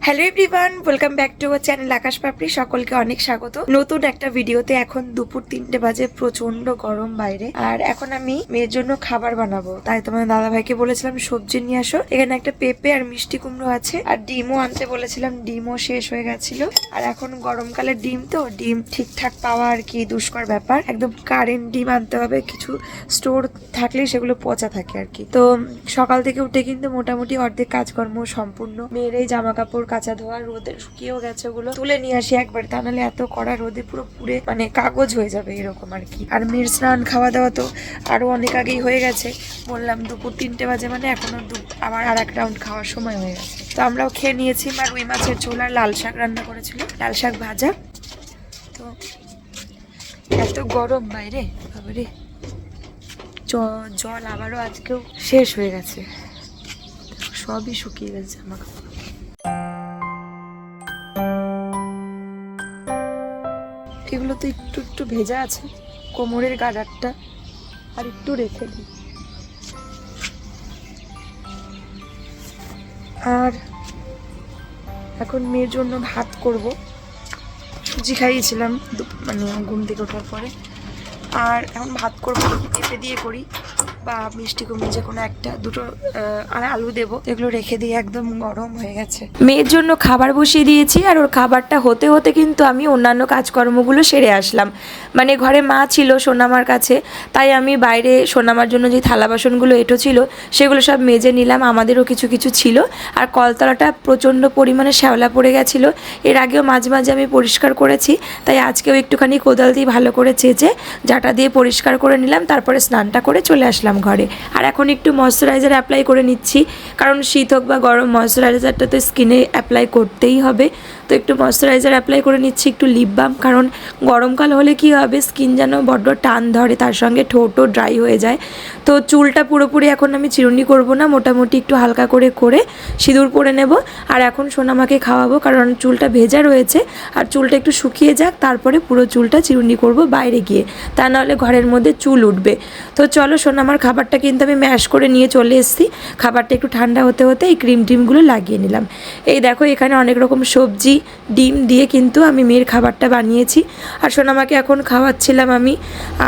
Hello everyone, welcome back to our channel Akash Papri. সকলকে অনেক স্বাগত নতুন একটা ভিডিওতে। এখন দুপুর 3টে বাজে, প্রচন্ড গরম বাইরে। আর এখন আমি মেয়ের জন্য খাবার বানাবো, তাই তোমার দাদা ভাইকে বলেছিলাম সবজি নিয়ে আসো। এখানে একটা পেঁপে আর মিষ্টি কুমড়ো আছে, আর ডিমও আনতে বলেছিলাম, ডিমও শেষ হয়ে গেছিল। আর এখন গরমকালের ডিম তো, ডিম ঠিকঠাক পাওয়া আর কি দুষ্কর ব্যাপার। একদম কারেন্ট ডিম আনতে হবে, কিছু স্টোর থাকলে সেগুলো পচা থাকে আর কি। তো সকাল থেকে উঠে কিন্তু মোটামুটি অর্ধেক কাজকর্ম সম্পূর্ণ। মেয়ের এই জামা কাপড় কাঁচা ধোয়া, রোদে শুকিয়েও গেছে, ওগুলো তুলে নিয়ে আসি একবার, তা নাহলে এত কড়া রোদে পুরো পুড়ে মানে কাগজ হয়ে যাবে এরকম আর কি। আর মেয়ের স্নান খাওয়া দাওয়া তো আরো অনেক আগেই হয়ে গেছে, বললাম দুপুর 3টে বাজে, মানে এখনো আবার আর এক রাউন্ড খাওয়ার সময় হয়ে গেছে। তো আমরাও খেয়ে নিয়েছি। আর রুই মাছের ঝোল আর লাল শাক রান্না করেছিল, লাল শাক ভাজা। তো এত গরম বাইরে, বাবারে, জল আবারও আজকেও শেষ হয়ে গেছে, সবই শুকিয়ে গেছে জামা কাপড়। এগুলো তো একটু একটু ভেজা আছে, কোমরের গাডারটা আর একটু রেখে দিই। আর এখন মেয়ের জন্য ভাত করব। সুজি খাইয়েছিলাম মানে ঘুম থেকে ওঠার পরে। আর এখন ভাত করবো, পেঁপে দিয়ে করি বা মিষ্টি কুমড়ো যে কোনো একটা, দুটো আর আলু দেবো। এগুলো রেখে দিয়ে একদম গরম হয়ে গেছে। মেয়ের জন্য খাবার বসিয়ে দিয়েছি, আর ওর খাবারটা হতে হতে কিন্তু আমি অন্যান্য কাজকর্মগুলো সেরে আসলাম। মানে ঘরে মা ছিল সোনামার কাছে, তাই আমি বাইরে সোনামার জন্য যে থালা বাসনগুলো এঁটো ছিল সেগুলো সব মেজে নিলাম। আমাদেরও কিছু কিছু ছিল। আর কলতলাটা প্রচণ্ড পরিমাণে শ্যাওলা পড়ে গেছিলো, এর আগেও মাঝে মাঝে আমি পরিষ্কার করেছি, তাই আজকেও একটুখানি কোদাল দিয়ে ভালো করে চেঁচে জাটা দিয়ে পরিষ্কার করে নিলাম। তারপরে স্নানটা করে চলে আসলাম ঘরে। আর এখন একটু ময়শ্চারাইজার অ্যাপ্লাই করে নিচ্ছি, কারণ শীত হোক বা গরম ময়শ্চারাইজারটা তো স্কিনে অ্যাপ্লাই করতেই হবে। তো একটু ময়শ্চারাইজার অ্যাপ্লাই করে নিচ্ছি, একটু লিপ বাম, কারণ গরমকাল হলে কি হবে, স্কিন যেন বড্ড টান ধরে, তার সঙ্গে ঠোঁটও ড্রাই হয়ে যায়। তো চুলটা পুরোপুরি এখন আমি চিরুনি করব না, মোটামুটি একটু হালকা করে করে সিঁদুর পরে নেব। আর এখন সোনামাকে খাওয়াবো, কারণ চুলটা ভেজা রয়েছে। আর চুলটা একটু শুকিয়ে যাক, তারপরে পুরো চুলটা চিরুনি করব বাইরে গিয়ে, তা নাহলে ঘরের মধ্যে চুল উঠবে। তো চলো, সোনামার খাবারটা কিন্তু আমি ম্যাশ করে নিয়ে চলে এসেছি। খাবারটা একটু ঠান্ডা হতে হতে এই ক্রিম টিমগুলো লাগিয়ে নিলাম। এই দেখো, এখানে অনেক রকম সবজি ডিম দিয়ে কিন্তু আমি মেয়ের খাবারটা বানিয়েছি। আর সোনামাকে এখন খাওয়াচ্ছিলাম আমি।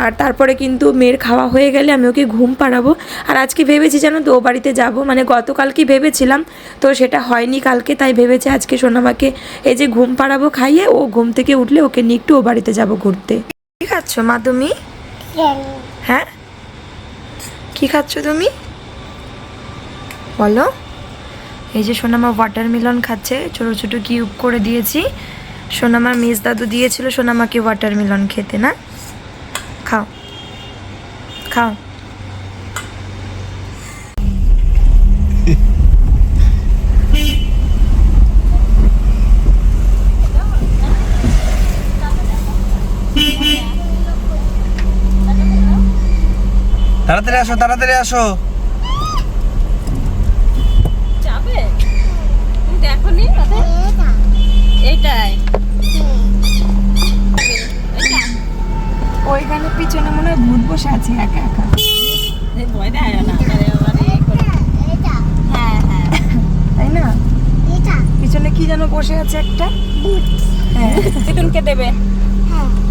আর তারপরে কিন্তু মেয়ের খাওয়া হয়ে গেলে আমি ওকে ঘুম পাড়াবো। আর আজকে ভেবেছি জানো তো, ও বাড়িতে যাবো, মানে গতকালকে ভেবেছিলাম, তো সেটা হয়নি কালকে, তাই ভেবেছি আজকে সোনামাকে এই যে ঘুম পাড়াবো খাইয়ে, ও ঘুম থেকে উঠলে ওকে নিয়ে একটু ও বাড়িতে যাবো ঘুরতে। কি খাচ্ছ মা তুমি? হ্যাঁ, কি খাচ্ছ তুমি বলো? এই যে সোনামা ওয়াটারমেলন খাচ্ছে, ছোটো ছোটো কিউব করে দিয়েছি। সোনামার মিস দাদু দিয়েছিল সোনামাকে ওয়াটারমেলন খেতে, না? খাও খাও। তাড়াতাড়ি আসো, তাড়াতাড়ি আসো। যাবে তুমি দেখোনি এইটাই ওইখানে পিছনে মনে হয় ভূত বসে আছে একা একা। ভয় দেয় না, হ্যাঁ হ্যাঁ, তাই না? পিছনে কি যেন বসে আছে একটা। হ্যাঁ, দিদুনকে দেবে।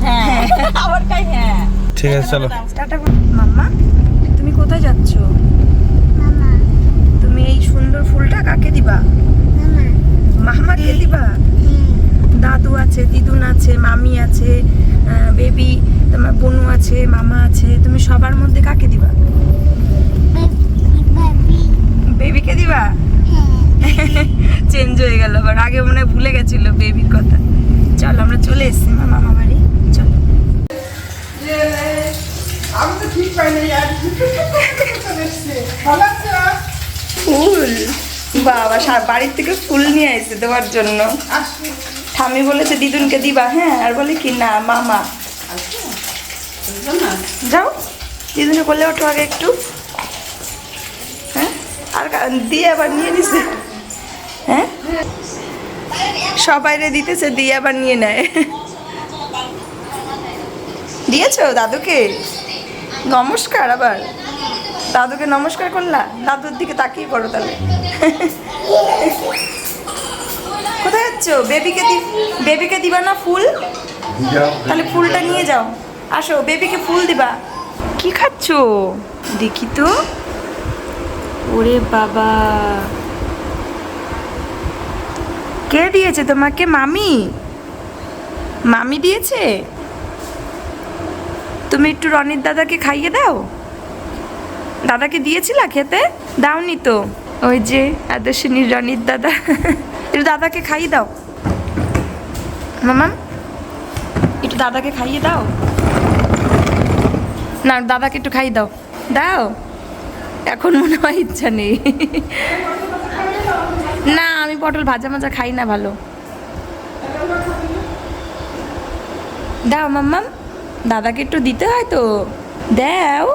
হ্যাঁ আবার কাই, হ্যাঁ ঠিক আছে চলো। টাটা। মাম্মা, তুমি কোথায় যাচ্ছ? তুমি এই সুন্দর ফুলটা কাকে দিবা? মামাকে দিবা? দাদু আছে, দিদুন আছে, মামি আছে, বেবি, তোমার বোনু আছে, মামা আছে, তুমি সবার মধ্যে কাকে দিবা? বেবিকে দিবা? চেঞ্জ হয়ে গেল, আবার আগে মনে হয় ভুলে গেছিল বেবির কথা। চলো, আমরা চলে এসেছি মামা বাড়ি, চলো। আমি তো ঠিক পাইনি আর ভালো আছে। ফুল বাবা, বাড়ির থেকে ফুল নিয়ে আসছে দেওয়ার জন্য। ঠামি বলেছে দিদুনকে দিবা, হ্যাঁ, আর বলে কি না মামা। যাও, দিদুনে করলে ওঠো আগে একটু। হ্যাঁ, আর দিয়ে আবার নিয়ে নিছে। হ্যাঁ, সবাইরে দিতেছে, দিয়ে আবার নিয়ে নেয়। দিয়েছো দাদুকে? নমস্কার। আবার দাদুকে নমস্কার করলা? দাদুর দিকে তাকিয়ে করো তাহলে। খাচ্ছ? বেবিকে দিবা না ফুল? তাহলে ফুলটা নিয়ে যাও। আসো, বেবিকে ফুল দিবা। কি খাচ্ছ দেখি তো। ওরে বাবা, কে দিয়েছে তোমাকে? মামি দিয়েছে? তুমি একটু রনির দাদাকে খাইয়ে দাও। দাদাকে দিয়েছিলা খেতে? দাওনি তো। ওই যে আদর্শিনীর রনির দাদা, একটু দাদাকে খাইয়ে দাও। মামাম, একটু দাদাকে খাইয়ে দাও না, দাদাকে একটু খাইয়ে দাও। দাও, এখন মনে হয় ইচ্ছা নেই। না, আমি পটল ভাজা মাজা খাই না ভালো। দাও মাম্মাম, দাদাকে একটু দিতে হয় তো, দাও।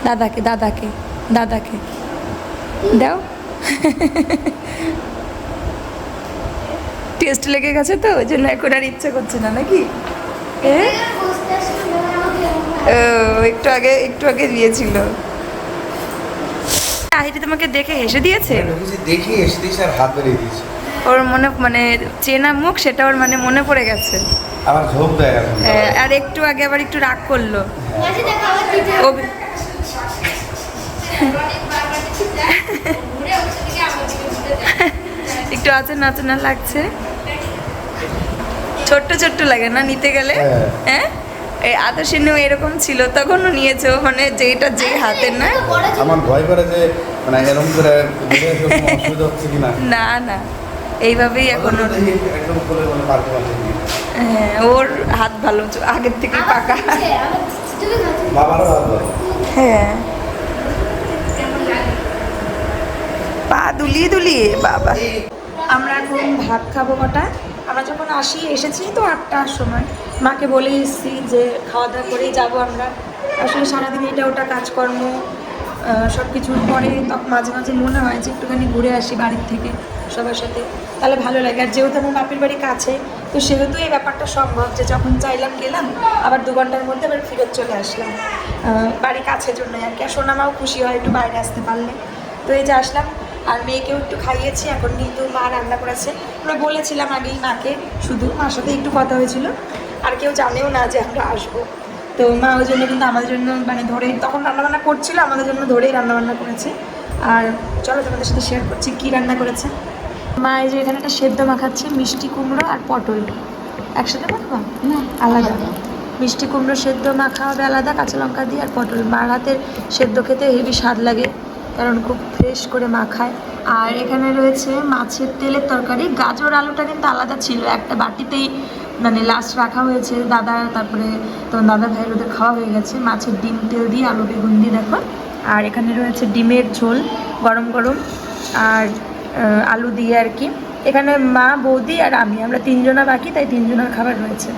দাদাকে দাদাকে দাদাকে দাও। টেস্ট লেগে গেছে তো, ওই জন্য এখন আর ইচ্ছা করছে না নাকি? একটু আগে দিয়েছিল। আহিরি তোমাকে দেখে হেসে দিয়েছে? দেখি এসে দিয়েছে আর হাত বেরিয়ে দিয়েছে। ওর মানে চেনা মুখ, সেটা ওর মনে পড়ে গেছে। আবার ঝোপ দেয় এখন। আর একটু আগে আবার একটু রাগ করলো। একটু আচনা লাগছে, ছোট্ট লাগে না নিতে গেলে? হ্যাঁ, এই আদর্শিনীও এরকম ছিল, তখনও নিয়েছো, মানে যেটা যে হাতের না। আমার ভয় করে যে মানে এরকম করে অসুবিধা হচ্ছে কিনা। না না, এইভাবেই এখন একদম খুলে বলে পারতে পারছে। হ্যাঁ, ওর হাত ভালো, আগের থেকে পাকা। বাবারও হাত ভালো। হ্যাঁ, পা দুলিয়ে বাবা। আমরা এখন ভাত খাবো কটা? আমরা যখন এসেছি তো 8টার সময়, মাকে বলে এসেছি যে খাওয়া দাওয়া করেই যাবো আমরা। আসলে সারাদিন এটা ওটা কাজকর্ম সব কিছুর পরে তখন মাঝে মাঝে মনে হয় যে একটুখানি ঘুরে আসি বাড়ির থেকে সবার সাথে, তাহলে ভালো লাগে। আর যেহেতু আমার বাপের বাড়ি কাছে, তো সেহেতু এই ব্যাপারটা সম্ভব যে যখন চাইলাম গেলাম, আবার 2 ঘন্টার মধ্যে আবার ফেরত চলে আসলাম। বাড়ি কাছের জন্য আর কি। আর সোনামাও খুশি হয় একটু বাইরে আসতে পারলে। তো এই যে আসলাম, আর মেয়েকেও একটু খাইয়েছি। এখন কিন্তু মা রান্না করেছে। আমরা বলেছিলাম আগেই মাকে, শুধু মার সাথে একটু কথা হয়েছিল, আর কেউ জানেও না যে আমরা আসবো। তো মা ওই জন্য কিন্তু আমাদের জন্য মানে ধরেই তখন রান্নাবান্না করছিল, আমাদের জন্য ধরেই রান্নাবান্না করেছে। আর চলো তোমাদের সাথে শেয়ার করছি কী রান্না করেছে মা। এই যে এখানে একটা সেদ্ধ মাখাচ্ছে, মিষ্টি কুমড়ো আর পটল একসাথে মাখবা না, আলাদা। মিষ্টি কুমড়ো সেদ্ধ মাখা হবে আলাদা, কাঁচা লঙ্কা দিয়ে, আর পটল। মার হাতের সেদ্ধ খেতে হেভি স্বাদ লাগে, কারণ খুব ফ্রেশ করে মাখায়। আর এখানে রয়েছে মাছের তেলের তরকারি। গাজর আলুটা কিন্তু আলাদা ছিল, একটা বাটিতেই মানে লাস্ট রাখা হয়েছে। দাদা, তারপরে তোমার দাদা ভাইয়ের ওদের খাওয়া হয়ে গেছে। মাছের ডিম তেল দিয়ে, আলু বেগুন দিয়ে দেখো। আর এখানে রয়েছে ডিমের ঝোল গরম গরম, আর আলু দিয়ে আর কি। এখানে মা, বৌদি আর আমরা 3 জনা বাকি, তাই 3 জনের খাবার রয়েছে।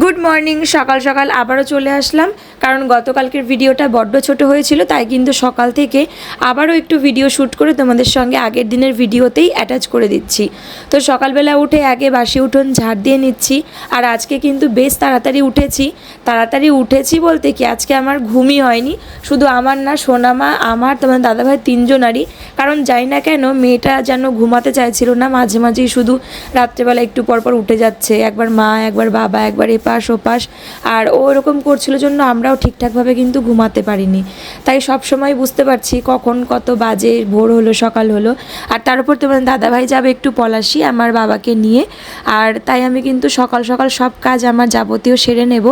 গুড মর্নিং, সকাল সকাল আবারও চলে আসলাম, কারণ গতকালকের ভিডিওটা বড্ড ছোট হয়েছিল, তাই কিন্তু সকাল থেকে আবারও একটু ভিডিও শ্যুট করে তোমাদের সঙ্গে আগের দিনের ভিডিওতেই অ্যাটাচ করে দিচ্ছি। তো সকালবেলা উঠে আগে বাসি উঠোন ঝাড় দিয়ে নিচ্ছি। আর আজকে কিন্তু বেশ তাড়াতাড়ি উঠেছি বলতে কি, আজকে আমার ঘুমই হয়নি। শুধু আমার না, সোনামা, আমার, তোমার দাদাভাই 3 জনারই। কারণ জানি না কেন মেয়েটা যেন ঘুমাতে চাইছিল না, মাঝে মাঝেই শুধু রাত্রেবেলা একটু পরপর উঠে যাচ্ছে, একবার মা, একবার বাবা, একবার এপাশ ওপাশ। আর ও এরকম করছিল জন্য আমরাও ঠিকঠাকভাবে কিন্তু ঘুমাতে পারিনি। তাই সব সময় বুঝতে পারছি কখন কত বাজে, ভোর হলো, সকাল হলো। আর তার উপর তোমার দাদাভাই যাবে একটু পলাশি আমার বাবাকে নিয়ে। আর তাই আমি কিন্তু সকাল সকাল সব কাজ আমার যাবতীয় সেরে নেব,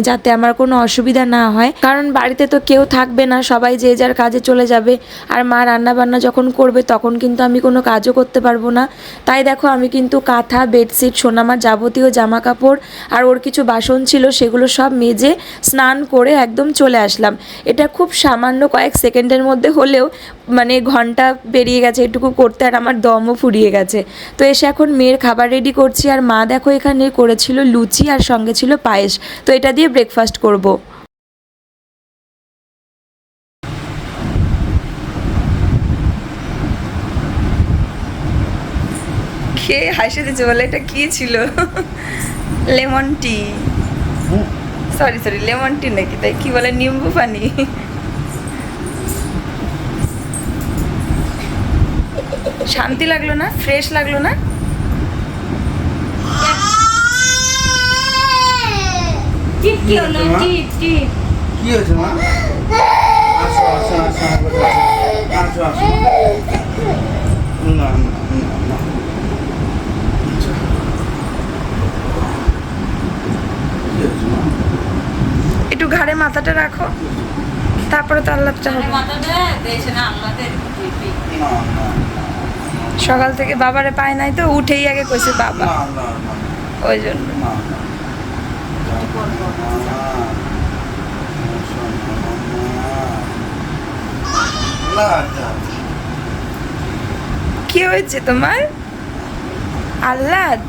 যাতে আমার কোনো অসুবিধা না হয়। কারণ বাড়িতে তো কেউ থাকবে না, সবাই যে যার কাজে চলে যাবে। আর মা রান্না বান্না যখন করবে তখন কিন্তু আমি কোনো কাজও করতে পারবো না। তাই দেখো আমি কিন্তু কাঁথা, বেডশিট, সোনামার যাবতীয় জামা কাপড় আর ওর কিছু বাসন ছিল সেগুলো সব মেজে স্নান করে একদম চলে আসলাম। এটা খুব সামান্য কয়েক সেকেন্ডের মধ্যে হলেও মানে ঘন্টা বেরিয়ে গেছে এটুকু করতে, আর আমার দমও ফুরিয়ে গেছে। তো এসে এখন মেয়ের খাবার রেডি করছি। আর মা দেখো এখানে করেছিল লুচি আর সঙ্গে ছিল পায়েস। তো এটা দিয়ে ব্রেকফাস্ট করব। খেয়ে হাসি দিচ্ছে, বলে এটা কি ছিল? Lemon tea, sorry lemon tea নাকি, তাই কি বলে, নিম্বু পানি। শান্তি লাগলো না? ফ্রেশ লাগলো না? টিপ কি হলো? টিপ টিপ কি হয়েছে মা? আসো আসো আসো আমার কাছে আসো। আসো আসো না না না, না। কি হয়েছে মা? একটু ঘাড়ে মাথাটা রাখো, তারপরে তো আল্লাহটা হবে। মাথাটা দেশে না আল্লাহদের টিপি। না না সকাল থেকে বাবারে পায় নাই তো, উঠেই আগে কইছে বাবা, না না না ওই জন্য। না না। না না কি হয়েছে তোমার? আহ্লাদ?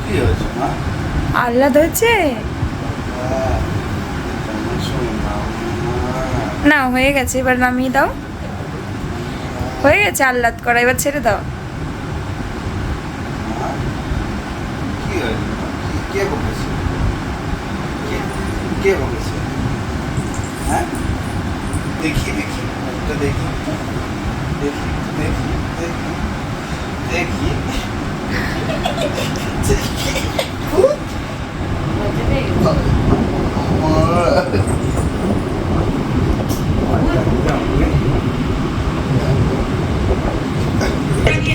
কি হয়েছে মা? আহ্লাদ হয়েছে? না হয়ে গেছে, এবার নামিয়ে দাও। হয়ে গেছে আহ্লাদ করা, এবার ছেড়ে দাও। কি হয়েছে? কে বলেছে? কে বলেছে? হ্যাঁ দেখি দেখি মুখটা দেখি দেখি দেখি দেখি দেখি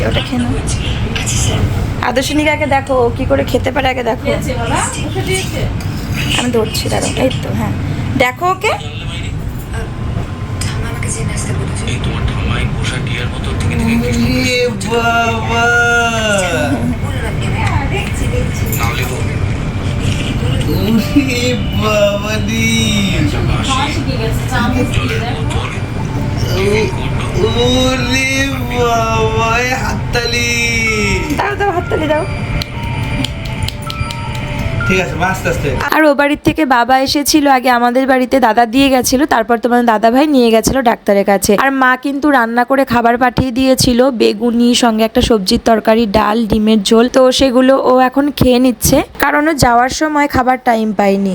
ওটা খেয়ে নাও। আদর্শনীকে আগে দেখো ও কি করে খেতে পারে, আগে দেখো। দিয়েছে বাবা? মুখে দিয়েছে? আমি ধরছি, দাঁড়াও। এই তো, হ্যাঁ দেখো ওকে। এই তোমার ঠাম্মাই পোষা টিয়ার মতো থেকে থেকে এ বাবা নাও লেবু ওরে বাবা দি খাওয়া শিখে গেছে, চামচ দিয়ে দেখো। ওরে বাবা হাততালি। দাও দাও, হাততালি দাও। ঠিক আছে মা, আস্তে আস্তে। আর ও বাড়ির থেকে বাবা এসেছিল আগে, আমাদের বাড়িতে দাদা দিয়ে গেছিল, তারপর তোমার দাদা ভাই নিয়ে গেছিল ডাক্তারের কাছে। আর মা কিন্তু রান্না করে খাবার পাঠিয়ে দিয়েছিল, বেগুনি সঙ্গে একটা সবজির তরকারি, ডাল, ডিমের ঝোল। তো সেগুলো ও এখন খেয়ে নিচ্ছে, কারণ ও যাওয়ার সময় খাবার টাইম পায়নি।